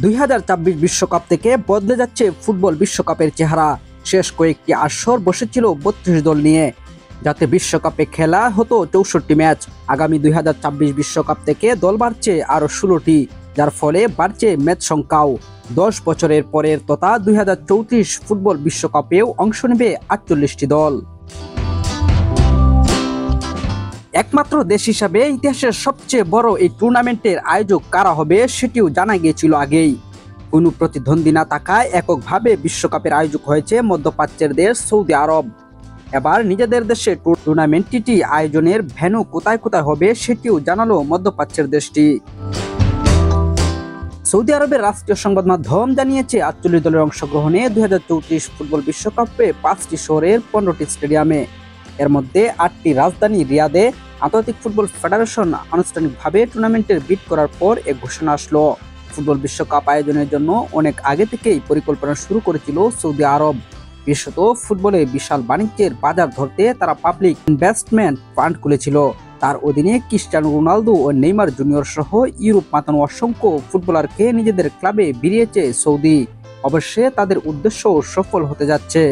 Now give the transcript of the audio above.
2026 বিশ্বকাপ থেকে বদলে যাচ্ছে ফুটবল বিশ্বকাপের চেহারা। শেষ কয়েকটি আসর বসেছিল 32 দল নিয়ে, যাতে বিশ্বকাপে খেলা হতো 64 ম্যাচ। আগামী 2026 বিশ্বকাপ থেকে দল বাড়ছে আরও 16টি, যার ফলে বাড়ছে ম্যাচ সংখ্যাও। 10 বছরের পরের তথা 2034 ফুটবল বিশ্বকাপেও অংশ নেবে 48টি দল। একমাত্র দেশ হিসাবে ইতিহাসের সবচেয়ে বড় এই টুর্নামেন্টের আয়োজক কারা হবে সেটিও জানা গিয়েছিল আগেই। কোনো প্রতিদ্বন্দ্বী না থাকায় এককভাবে বিশ্বকাপের আয়োজক হয়েছে মধ্যপ্রাচ্যের দেশ সৌদি আরব। এবার নিজেদের দেশে টুর্নামেন্টটি আয়োজনের ভেন্যু কোথায় কোথায় হবে সেটিও জানালো মধ্যপ্রাচ্যের দেশটি। সৌদি আরবের রাষ্ট্রীয় সংবাদ মাধ্যম জানিয়েছে 48 দলের অংশগ্রহণে 2034 ফুটবল বিশ্বকাপে 5টি শহরের 15টি স্টেডিয়ামে। এর মধ্যে 8টি রাজধানী রিয়াদে আন্তর্জাতিক ফুটবল ফেডারেশন আনুষ্ঠানিকভাবে টুর্নামেন্টের বিড করার পর এ ঘোষণা আসলো। ফুটবল বিশ্বকাপ আয়োজনের জন্য অনেক আগে থেকেই পরিকল্পনা শুরু করেছিল সৌদি আরব। বিশেষত ফুটবলে বিশাল বাণিজ্যের বাজার ধরতে তারা পাবলিক ইনভেস্টমেন্ট ফান্ড খুলেছিল। তার অধীনে ক্রিস্টিয়ানো রোনালদো ও নেইমার জুনিয়র সহ ইউরোপ মাতানো অসংখ্য ফুটবলারকে নিজেদের ক্লাবে ভিড়িয়েছে সৌদি। অবশ্যই তাদের উদ্দেশ্য সফল হতে যাচ্ছে।